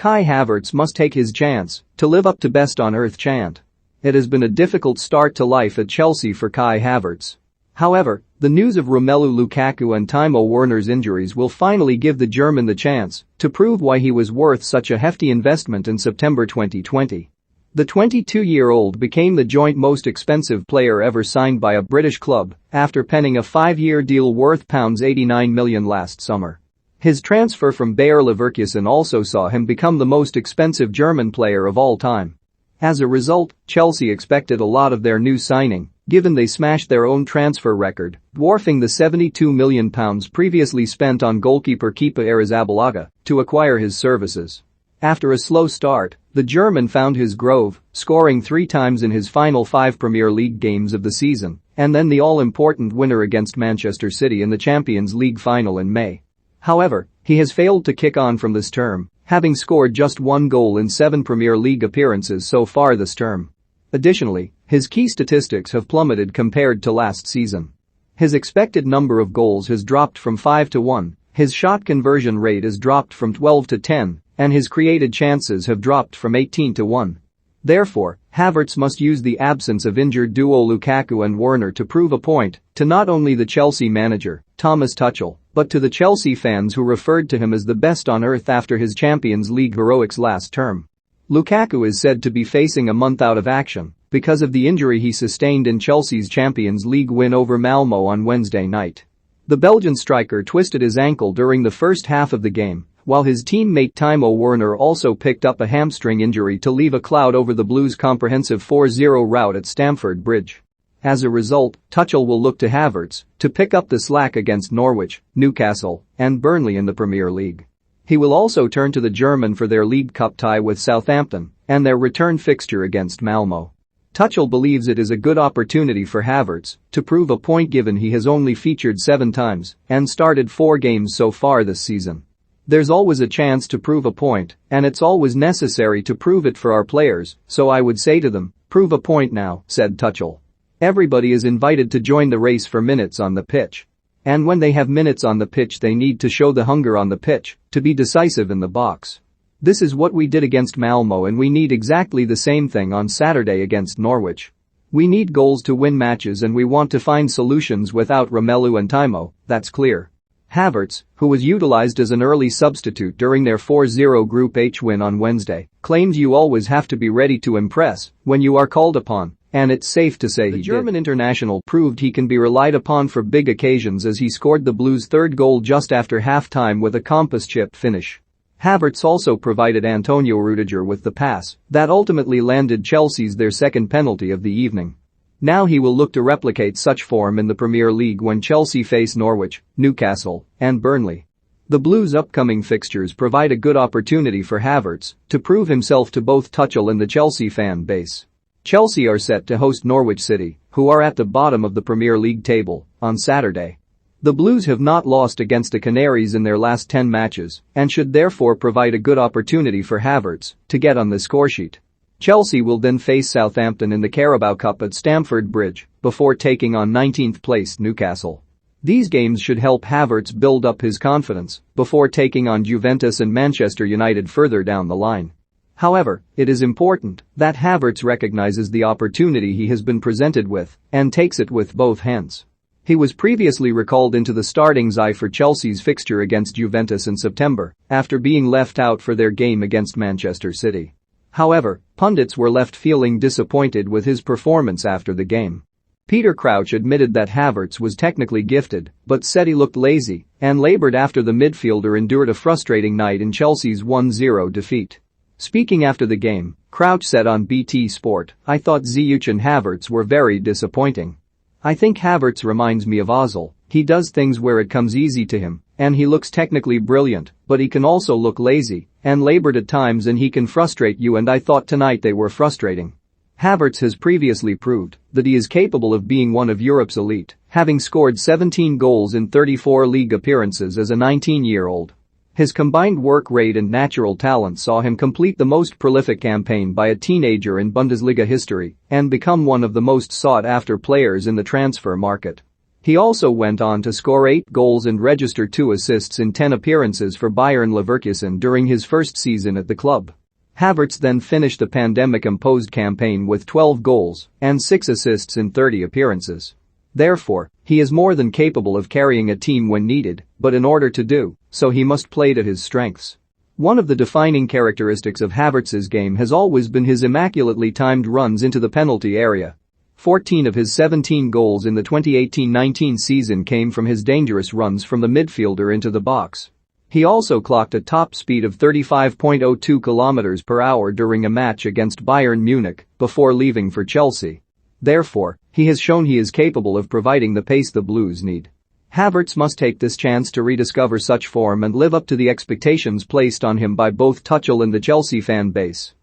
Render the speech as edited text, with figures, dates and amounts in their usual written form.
Kai Havertz must take his chance to live up to best on earth chant. It has been a difficult start to life at Chelsea for Kai Havertz. However, the news of Romelu Lukaku and Timo Werner's injuries will finally give the German the chance to prove why he was worth such a hefty investment in September 2020. The 22-year-old became the joint most expensive player ever signed by a British club after penning a 5-year deal worth £89 million last summer. His transfer from Bayer Leverkusen also saw him become the most expensive German player of all time. As a result, Chelsea expected a lot of their new signing, given they smashed their own transfer record, dwarfing the £72 million previously spent on goalkeeper Kepa Arrizabalaga to acquire his services. After a slow start, the German found his groove, scoring 3 times in his final 5 Premier League games of the season, and then the all-important winner against Manchester City in the Champions League final in May. However, he has failed to kick on from this term, having scored just 1 goal in 7 Premier League appearances so far this term. Additionally, his key statistics have plummeted compared to last season. His expected number of goals has dropped from 5 to 1, his shot conversion rate has dropped from 12 to 10, and his created chances have dropped from 18 to 1. Therefore, Havertz must use the absence of injured duo Lukaku and Werner to prove a point to not only the Chelsea manager, Thomas Tuchel, but to the Chelsea fans who referred to him as the best on earth after his Champions League heroics last term. Lukaku is said to be facing a month out of action because of the injury he sustained in Chelsea's Champions League win over Malmo on Wednesday night. The Belgian striker twisted his ankle during the first half of the game, while his teammate Timo Werner also picked up a hamstring injury to leave a cloud over the Blues' comprehensive 4-0 rout at Stamford Bridge. As a result, Tuchel will look to Havertz to pick up the slack against Norwich, Newcastle, and Burnley in the Premier League. He will also turn to the German for their League Cup tie with Southampton and their return fixture against Malmo. Tuchel believes it is a good opportunity for Havertz to prove a point given he has only featured 7 times and started 4 games so far this season. There's always a chance to prove a point, and it's always necessary to prove it for our players, so I would say to them, prove a point now, said Tuchel. Everybody is invited to join the race for minutes on the pitch. And when they have minutes on the pitch they need to show the hunger on the pitch to be decisive in the box. This is what we did against Malmo and we need exactly the same thing on Saturday against Norwich. We need goals to win matches and we want to find solutions without Romelu and Timo, that's clear. Havertz, who was utilized as an early substitute during their 4-0 Group H win on Wednesday, claims you always have to be ready to impress when you are called upon, and it's safe to say the German international proved he can be relied upon for big occasions as he scored the Blues' 3rd goal just after half-time with a compass chip finish. Havertz also provided Antonio Rudiger with the pass that ultimately landed Chelsea's their 2nd penalty of the evening. Now he will look to replicate such form in the Premier League when Chelsea face Norwich, Newcastle, and Burnley. The Blues' upcoming fixtures provide a good opportunity for Havertz to prove himself to both Tuchel and the Chelsea fan base. Chelsea are set to host Norwich City, who are at the bottom of the Premier League table, on Saturday. The Blues have not lost against the Canaries in their last 10 matches and should therefore provide a good opportunity for Havertz to get on the scoresheet. Chelsea will then face Southampton in the Carabao Cup at Stamford Bridge before taking on 19th placed Newcastle. These games should help Havertz build up his confidence before taking on Juventus and Manchester United further down the line. However, it is important that Havertz recognizes the opportunity he has been presented with and takes it with both hands. He was previously recalled into the starting side for Chelsea's fixture against Juventus in September after being left out for their game against Manchester City. However, pundits were left feeling disappointed with his performance after the game. Peter Crouch admitted that Havertz was technically gifted, but said he looked lazy and labored after the midfielder endured a frustrating night in Chelsea's 1-0 defeat. Speaking after the game, Crouch said on BT Sport, "I thought Ziyech and Havertz were very disappointing. I think Havertz reminds me of Ozil, he does things where it comes easy to him, and he looks technically brilliant, but he can also look lazy and labored at times and he can frustrate you and I thought tonight they were frustrating." Havertz has previously proved that he is capable of being one of Europe's elite, having scored 17 goals in 34 league appearances as a 19-year-old. His combined work rate and natural talent saw him complete the most prolific campaign by a teenager in Bundesliga history and become one of the most sought-after players in the transfer market. He also went on to score 8 goals and register 2 assists in 10 appearances for Bayern Leverkusen during his first season at the club. Havertz then finished the pandemic-imposed campaign with 12 goals and 6 assists in 30 appearances. Therefore, he is more than capable of carrying a team when needed, but in order to do so he must play to his strengths. One of the defining characteristics of Havertz's game has always been his immaculately timed runs into the penalty area. 14 of his 17 goals in the 2018-19 season came from his dangerous runs from the midfielder into the box. He also clocked a top speed of 35.02 km per hour during a match against Bayern Munich before leaving for Chelsea. Therefore, he has shown he is capable of providing the pace the Blues need. Havertz must take this chance to rediscover such form and live up to the expectations placed on him by both Tuchel and the Chelsea fan base.